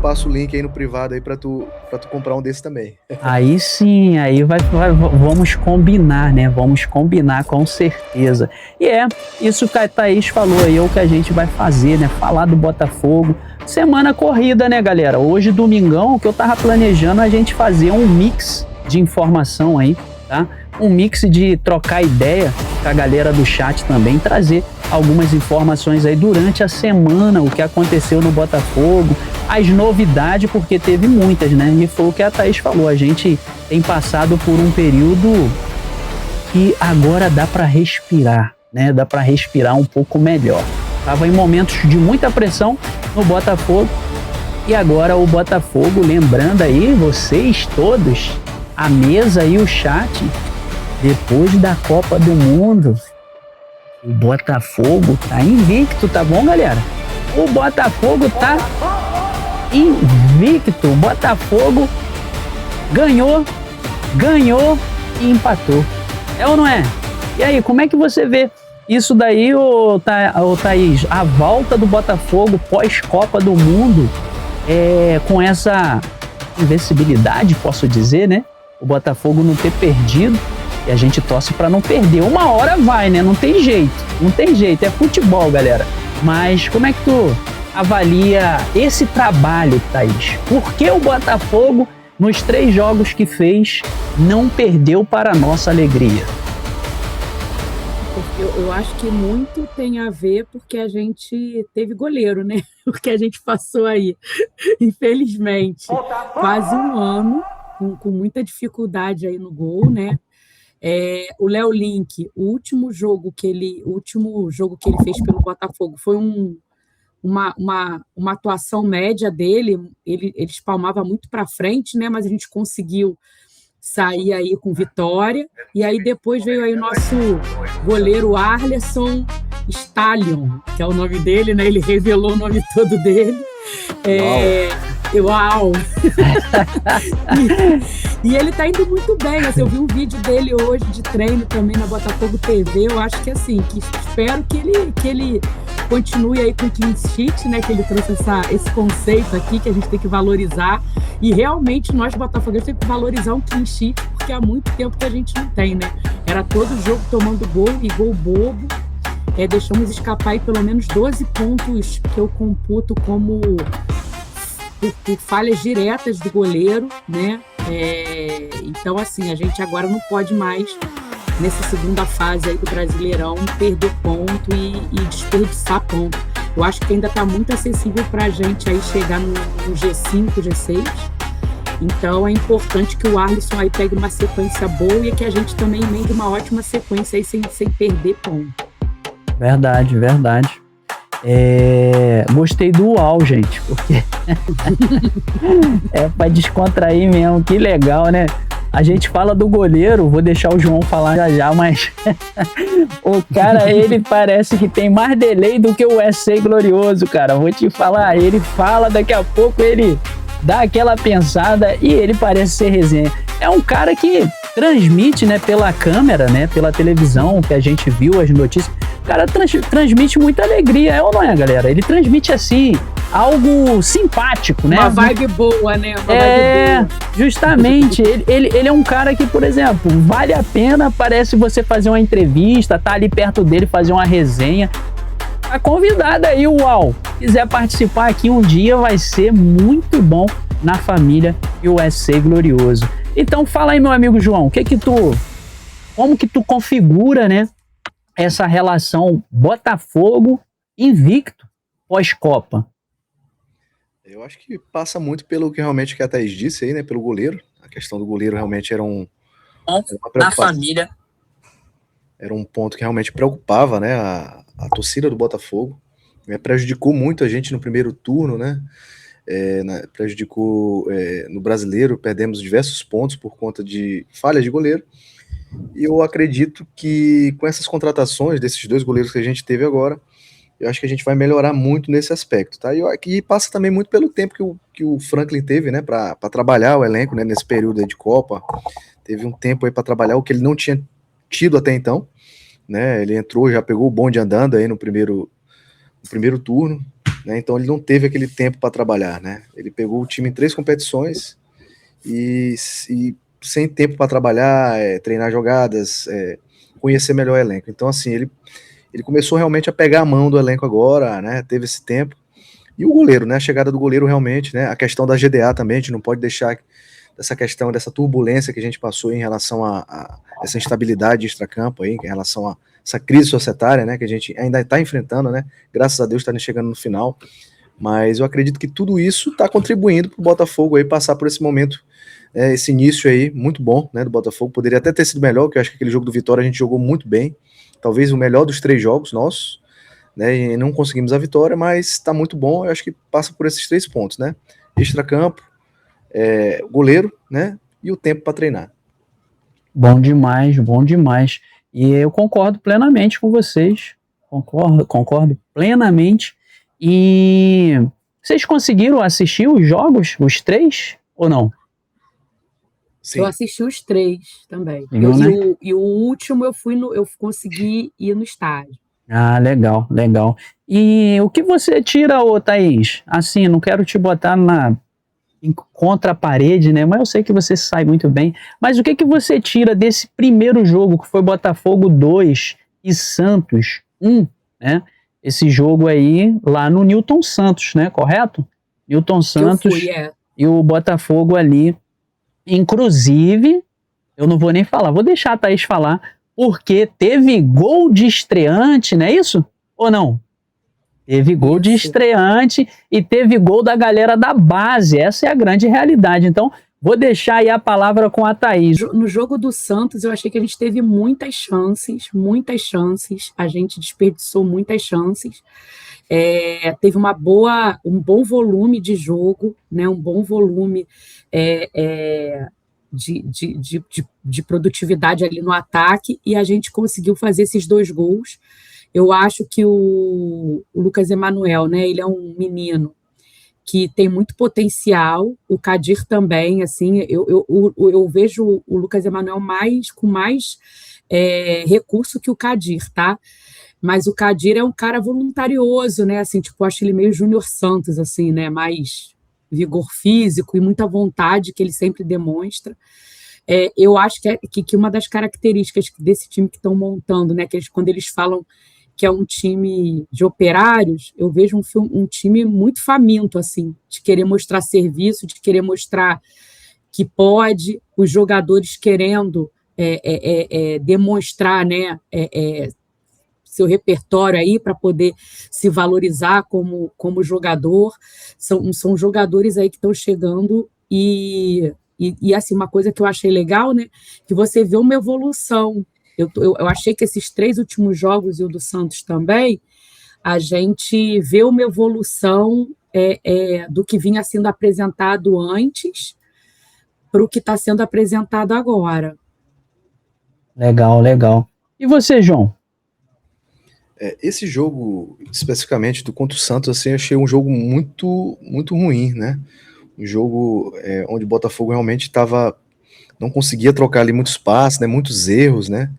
passo o link aí no privado aí pra tu comprar um desse também. Aí sim, aí vamos combinar, né? Vamos combinar com certeza. E isso que a Thaís falou aí é o que a gente vai fazer, né? Falar do Botafogo. Semana corrida, né, galera? Hoje, domingão, o que eu tava planejando a gente fazer um mix de informação aí, tá? Um mix de trocar ideia com a galera do chat também, trazer algumas informações aí durante a semana, o que aconteceu no Botafogo, as novidades, porque teve muitas, né? E foi o que a Thaís falou, a gente tem passado por um período que agora dá para respirar, né? Dá para respirar um pouco melhor. Tava em momentos de muita pressão no Botafogo e agora o Botafogo, lembrando aí, vocês todos, a mesa e o chat, depois da Copa do Mundo, o Botafogo tá invicto, tá bom, galera? O Botafogo tá invicto. O Botafogo ganhou e empatou. É ou não é? E aí, como é que você vê isso daí, ô Thaís? A volta do Botafogo pós-Copa do Mundo, com essa invencibilidade, posso dizer, né? O Botafogo não ter perdido. E a gente torce para não perder. Uma hora vai, né? Não tem jeito. É futebol, galera. Mas como é que tu avalia esse trabalho, Thaís? Por que o Botafogo, nos 3 jogos que fez, não perdeu para a nossa alegria? Eu acho que muito tem a ver porque a gente teve goleiro, né? O que a gente passou aí, infelizmente. Quase um ano, com muita dificuldade aí no gol, né? O Léo Link, o último jogo que ele fez pelo Botafogo foi uma atuação média dele, ele espalmava muito para frente, né? Mas a gente conseguiu sair aí com vitória, e aí depois veio aí o nosso goleiro Arlerson Stallion, que é o nome dele, né? Ele revelou o nome todo dele. Uau! E ele tá indo muito bem, assim, eu vi um vídeo dele hoje de treino também na Botafogo TV, eu acho que assim, espero que ele continue aí com o clean sheet, né, que ele trouxe esse conceito aqui que a gente tem que valorizar, e realmente nós botafoguenses temos que valorizar um clean sheet, porque há muito tempo que a gente não tem, né, era todo jogo tomando gol e gol bobo, deixamos escapar aí pelo menos 12 pontos que eu computo como por falhas diretas do goleiro, né? Então, assim, a gente agora não pode mais, nessa segunda fase aí do Brasileirão, perder ponto e desperdiçar ponto. Eu acho que ainda está muito acessível para a gente aí chegar no G5, G6. Então, é importante que o Arlerson aí pegue uma sequência boa e que a gente também emende uma ótima sequência aí sem perder ponto. Verdade. Gostei do UAU, gente, porque pra descontrair mesmo, que legal, né? A gente fala do goleiro, vou deixar o João falar já, mas o cara, ele parece que tem mais delay do que o USA Glorioso, cara. Vou te falar, ele fala, daqui a pouco ele dá aquela pensada e ele parece ser resenha. É um cara que transmite, né, pela câmera, né, pela televisão, que a gente viu as notícias. O cara transmite muita alegria, é ou não é, galera? Ele transmite, assim, algo simpático, né? Uma vibe boa, né? Uma vibe boa. Justamente. ele é um cara que, por exemplo, vale a pena, parece você fazer uma entrevista, tá ali perto dele, fazer uma resenha. Tá convidado aí, UAU. Se quiser participar aqui um dia, vai ser muito bom na família USA Glorioso. Então, fala aí, meu amigo João, como que tu configura, né, essa relação Botafogo invicto pós-Copa? Eu acho que passa muito pelo que realmente a Thaís disse aí, né, pelo goleiro. A questão do goleiro realmente era uma na família. Era um ponto que realmente preocupava, né, a torcida do Botafogo. Prejudicou muito a gente no primeiro turno, né? Prejudicou no Brasileiro, perdemos diversos pontos por conta de falhas de goleiro. E eu acredito que com essas contratações desses 2 goleiros que a gente teve agora, eu acho que a gente vai melhorar muito nesse aspecto, tá? E passa também muito pelo tempo que o Franklin teve, né, para trabalhar o elenco, né, nesse período aí de Copa. Teve um tempo aí para trabalhar o que ele não tinha tido até então, né? Ele entrou, já pegou o bonde andando aí no primeiro turno, né? Então ele não teve aquele tempo para trabalhar, né? Ele pegou o time em 3 competições e sem tempo para trabalhar, treinar jogadas, conhecer melhor o elenco. Então, assim, ele começou realmente a pegar a mão do elenco agora, né? Teve esse tempo. E o goleiro, né? A chegada do goleiro realmente, né? A questão da GDA também, a gente não pode deixar dessa questão, dessa turbulência que a gente passou em relação a essa instabilidade extracampo aí, em relação a essa crise societária, né? Que a gente ainda está enfrentando, né? Graças a Deus está chegando no final. Mas eu acredito que tudo isso está contribuindo para o Botafogo aí passar por esse momento, esse início aí muito bom, né? Do Botafogo. Poderia até ter sido melhor, porque eu acho que aquele jogo do Vitória a gente jogou muito bem. Talvez o melhor dos 3 jogos nossos, né, e não conseguimos a vitória, mas está muito bom. Eu acho que passa por esses 3 pontos, né? Extracampo, goleiro, né? E o tempo para treinar. Bom demais, bom demais. E eu concordo plenamente com vocês. Concordo plenamente. E vocês conseguiram assistir os jogos, os 3, ou não? Sim. Eu assisti os 3 também. E o último eu consegui ir no estádio. Ah, legal, legal. E o que você tira, ô Thaís? Assim, não quero te botar contra a parede, né? Mas eu sei que você sai muito bem. Mas o que você tira desse primeiro jogo, que foi Botafogo 2 e Santos 1, né? Esse jogo aí lá no Newton Santos, né? Correto? Newton Santos e o Botafogo ali. Inclusive, eu não vou nem falar, vou deixar a Thaís falar, porque teve gol de estreante, não é isso? Ou não? Teve gol de estreante e teve gol da galera da base. Essa é a grande realidade. Então, vou deixar aí a palavra com a Thaís. No jogo do Santos, eu achei que a gente teve muitas chances. A gente desperdiçou muitas chances. Teve um bom volume de jogo, né? Um bom volume de produtividade ali no ataque, e a gente conseguiu fazer esses 2 gols. Eu acho que o Lucas Emanuel, né, ele é um menino que tem muito potencial, o Kadir também, assim, eu vejo o Lucas Emanuel com mais recurso que o Kadir, tá? Mas o Kadir é um cara voluntarioso, né, assim, tipo, eu acho ele meio Júnior Santos, assim, né, mais vigor físico e muita vontade que ele sempre demonstra. Eu acho que uma das características desse time que estão montando, né, que quando eles falam que é um time de operários, eu vejo um time muito faminto, assim, de querer mostrar serviço, de querer mostrar que pode, os jogadores querendo demonstrar, né, seu repertório aí para poder se valorizar como jogador. São jogadores aí que estão chegando e assim, uma coisa que eu achei legal, né, que você vê uma evolução. Eu achei que esses 3 últimos jogos, e o do Santos também, a gente vê uma evolução do que vinha sendo apresentado antes para o que está sendo apresentado agora. Legal, legal. E você, João? Esse jogo, especificamente do contra o Santos, assim, eu achei um jogo muito, muito ruim, né? Um jogo onde o Botafogo realmente não conseguia trocar ali muitos passes, né? Muitos erros, né?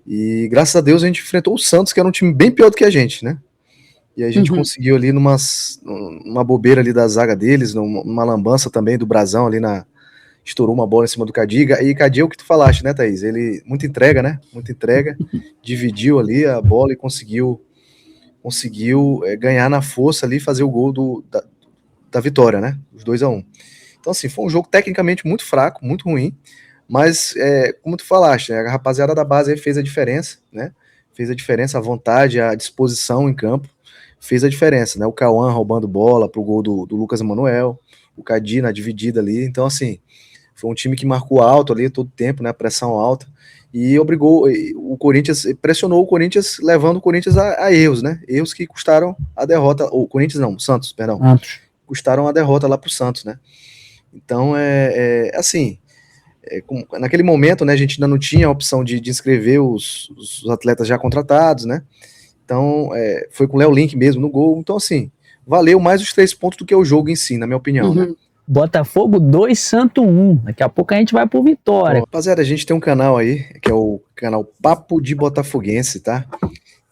E graças a Deus a gente enfrentou o Santos, que era um time bem pior do que a gente, né? E a gente conseguiu ali numa bobeira ali da zaga deles, numa lambança também do Brasão ali estourou uma bola em cima do Cadiga, e Cadiga é o que tu falaste, né, Thaís? Ele, muita entrega, né? Muita entrega, dividiu ali a bola e conseguiu ganhar na força ali e fazer o gol da vitória, né? Os 2-1. Então, assim, foi um jogo tecnicamente muito fraco, muito ruim, mas, como tu falaste, né, a rapaziada da base aí fez a diferença, né? Fez a diferença, a vontade, a disposição em campo, fez a diferença, né? O Cauã roubando bola pro gol do Lucas Emanuel, o Cadi na dividida ali, então, assim, foi um time que marcou alto ali todo tempo, né? Pressão alta, e obrigou o Corinthians, pressionou o Corinthians, levando o Corinthians a erros, né? Erros que custaram a derrota, o Corinthians não, Santos, perdão, custaram a derrota lá pro Santos, né? Então, assim, naquele momento, né, a gente ainda não tinha a opção de inscrever os atletas já contratados, né? Então, foi com o Léo Link mesmo no gol. Então, assim, valeu mais os 3 pontos do que o jogo em si, na minha opinião, né? Botafogo 2, Santo 1. Daqui a pouco a gente vai pro Vitória. Bom, rapaziada, a gente tem um canal aí, que é o canal Papo de Botafoguense, tá?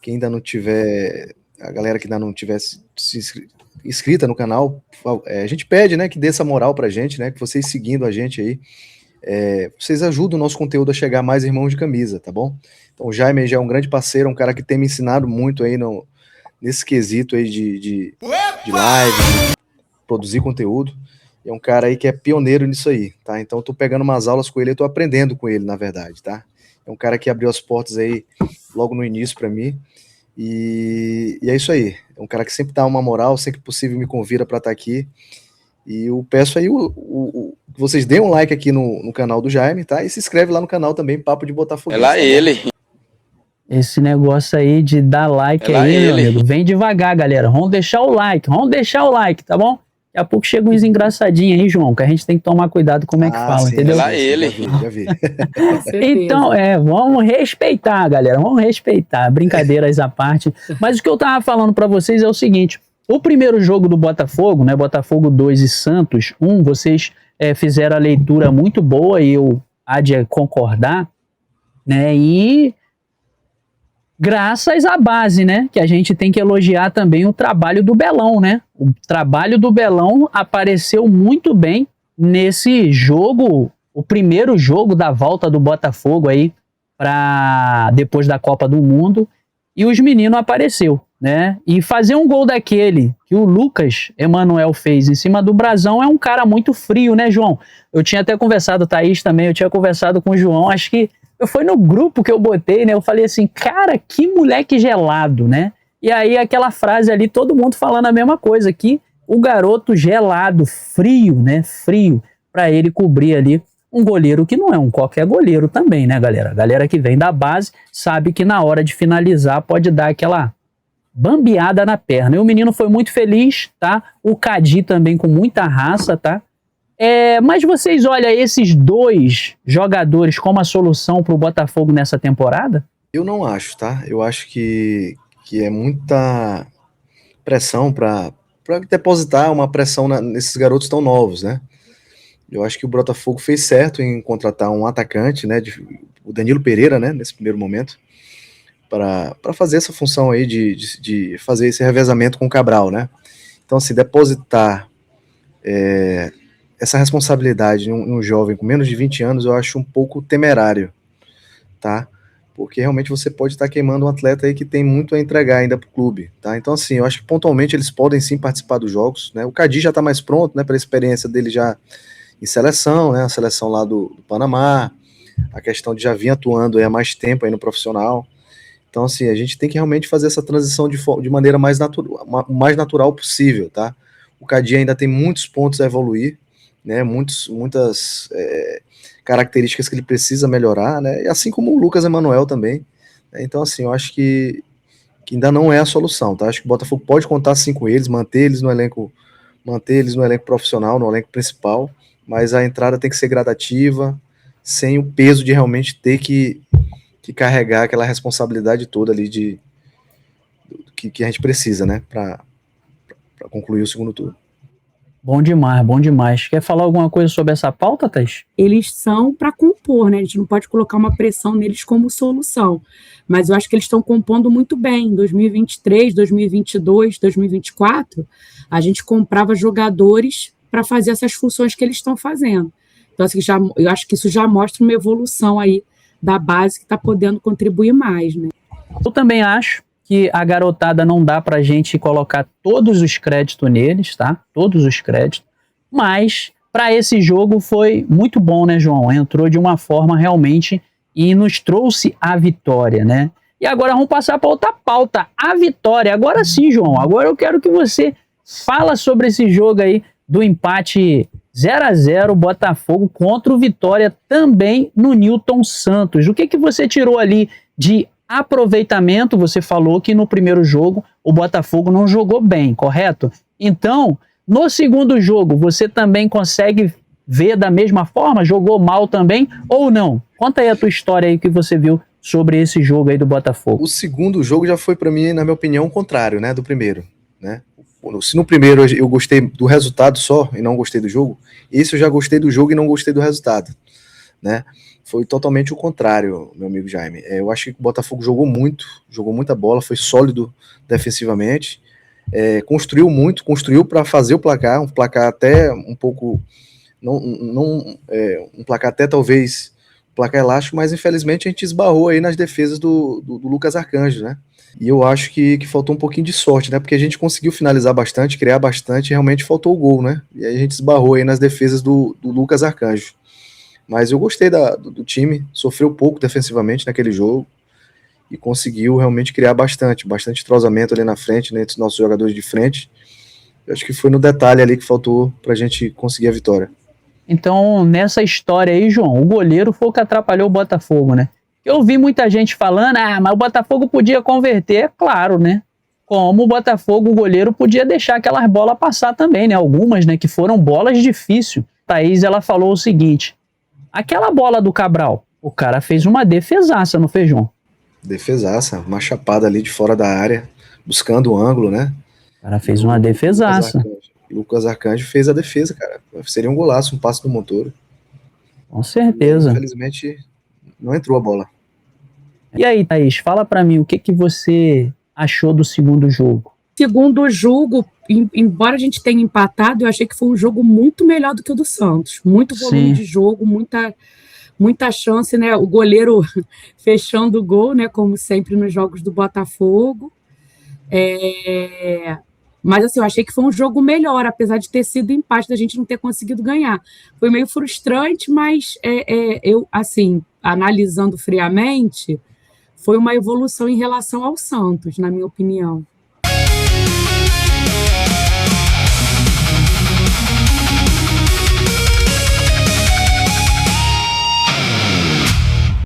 Quem ainda não tiver, a galera que ainda não tiver inscrita no canal, a gente pede, né, que dê essa moral pra gente, né, que vocês seguindo a gente aí, vocês ajudam o nosso conteúdo a chegar a mais irmãos de camisa, tá bom? Então o Jaime já é um grande parceiro, um cara que tem me ensinado muito aí nesse quesito aí de live, de produzir conteúdo. É um cara aí que é pioneiro nisso aí, tá? Então eu tô pegando umas aulas com ele, eu tô aprendendo com ele, na verdade, tá? É um cara que abriu as portas aí logo no início para mim. E é isso aí. É um cara que sempre dá uma moral, sempre que possível me convida para estar aqui. E eu peço aí que vocês deem um like aqui no canal do Jaime, tá? E se inscreve lá no canal também, Papo de Botafogo. É lá ele. Esse negócio aí de dar like aí, meu amigo, vem devagar, galera. Vamos deixar o like, tá bom? Daqui a pouco chegam uns engraçadinhos aí, João, que a gente tem que tomar cuidado como é que fala, sim, entendeu? É lá ele. Já vi. Então, vamos respeitar, galera, vamos respeitar, brincadeiras à parte. Mas o que eu tava falando pra vocês é o seguinte, o primeiro jogo do Botafogo, né, Botafogo 2 e Santos 1, vocês fizeram a leitura muito boa e eu há de concordar, né, e graças à base, né, que a gente tem que elogiar também o trabalho do Belão, né, o trabalho do Belão apareceu muito bem nesse jogo, o primeiro jogo da volta do Botafogo aí para depois da Copa do Mundo, e os meninos apareceu, né, e fazer um gol daquele que o Lucas Emanuel fez em cima do Brasão é um cara muito frio, né, João? Eu tinha até conversado, Thaís também, eu tinha conversado com o João, acho que foi no grupo que eu botei, né? Eu falei assim, cara, que moleque gelado, né? E aí aquela frase ali, todo mundo falando a mesma coisa, que o garoto gelado, frio, né? Frio, para ele cobrir ali um goleiro que não é um qualquer goleiro também, né, galera? A galera que vem da base sabe que na hora de finalizar pode dar aquela bambeada na perna. E o menino foi muito feliz, tá? O Cadi também com muita raça, tá? Mas vocês olham esses dois jogadores como a solução para o Botafogo nessa temporada? Eu não acho, tá? Eu acho que é muita pressão para depositar uma pressão nesses garotos tão novos, né? Eu acho que o Botafogo fez certo em contratar um atacante, né? O Danilo Pereira, né? Nesse primeiro momento, para fazer essa função aí de fazer esse revezamento com o Cabral, né? Então, assim, depositar essa responsabilidade em um jovem com menos de 20 anos, eu acho um pouco temerário, tá? Porque realmente você pode estar queimando um atleta aí que tem muito a entregar ainda pro clube, tá? Então, assim, eu acho que pontualmente eles podem sim participar dos jogos, né? O Cadi já tá mais pronto, né, pela experiência dele já em seleção, né? A seleção lá do Panamá, a questão de já vir atuando aí há mais tempo aí no profissional. Então, assim, a gente tem que realmente fazer essa transição de maneira mais natural possível, tá? O Cadi ainda tem muitos pontos a evoluir, né, muitas características que ele precisa melhorar, né, e assim como o Lucas Emanuel também, né, então assim, eu acho que ainda não é a solução, tá, acho que o Botafogo pode contar sim com eles, manter eles no elenco profissional, no elenco principal, mas a entrada tem que ser gradativa, sem o peso de realmente ter que carregar aquela responsabilidade toda ali que a gente precisa, né, para concluir o segundo turno. Bom demais, bom demais. Quer falar alguma coisa sobre essa pauta, Thaís? Eles são para compor, né? A gente não pode colocar uma pressão neles como solução. Mas eu acho que eles estão compondo muito bem. Em 2023, 2022, 2024, a gente comprava jogadores para fazer essas funções que eles estão fazendo. Então, assim, eu acho que isso já mostra uma evolução aí da base que está podendo contribuir mais, né? Eu também acho que a garotada não dá pra gente colocar todos os créditos neles, tá? Todos os créditos. Mas para esse jogo foi muito bom, né, João? Entrou de uma forma realmente e nos trouxe a vitória, né? E agora vamos passar para outra pauta, a vitória. Agora sim, João, agora eu quero que você fala sobre esse jogo aí do empate 0-0 Botafogo contra o Vitória também no Newton Santos. O que você tirou ali de aproveitamento? Você falou que no primeiro jogo o Botafogo não jogou bem, correto? Então, no segundo jogo, você também consegue ver da mesma forma? Jogou mal também ou não? Conta aí a tua história aí que você viu sobre esse jogo aí do Botafogo. O segundo jogo já foi para mim, na minha opinião, o contrário, né, do primeiro, né? Se no primeiro eu gostei do resultado só e não gostei do jogo, esse eu já gostei do jogo e não gostei do resultado, né? Foi totalmente o contrário, meu amigo Jaime. Eu acho que o Botafogo jogou muita bola, foi sólido defensivamente, construiu muito, construiu para fazer um placar até um pouco, um placar até talvez, um placar elástico, mas infelizmente a gente esbarrou aí nas defesas do Lucas Arcanjo, né? E eu acho que faltou um pouquinho de sorte, né? Porque a gente conseguiu finalizar bastante, criar bastante, e realmente faltou o gol, né? E aí a gente esbarrou aí nas defesas do Lucas Arcanjo. Mas eu gostei do time, sofreu pouco defensivamente naquele jogo e conseguiu realmente criar bastante entrosamento ali na frente, né, entre os nossos jogadores de frente. Eu acho que foi no detalhe ali que faltou pra gente conseguir a vitória. Então, nessa história aí, João, o goleiro foi o que atrapalhou o Botafogo, né? Eu vi muita gente falando, mas o Botafogo podia converter, é claro, né? Como o Botafogo, o goleiro, podia deixar aquelas bolas passar também, né? Algumas, né, que foram bolas difíceis. Thaís, ela falou o seguinte, aquela bola do Cabral, o cara fez uma defesaça, não fez, João? Defesaça, uma chapada ali de fora da área, buscando o ângulo, né? O cara fez uma defesaça. Lucas Arcanjo fez a defesa, cara. Seria um golaço, um passe do Montoro. Com certeza. E, infelizmente, não entrou a bola. E aí, Thaís, fala pra mim, o que você achou do segundo jogo? Segundo jogo, embora a gente tenha empatado, eu achei que foi um jogo muito melhor do que o do Santos. Muito volume de jogo, muita chance, né? O goleiro fechando o gol, né? Como sempre nos jogos do Botafogo. Mas assim, eu achei que foi um jogo melhor, apesar de ter sido empate, da gente não ter conseguido ganhar. Foi meio frustrante, mas eu, assim, analisando friamente, foi uma evolução em relação ao Santos, na minha opinião.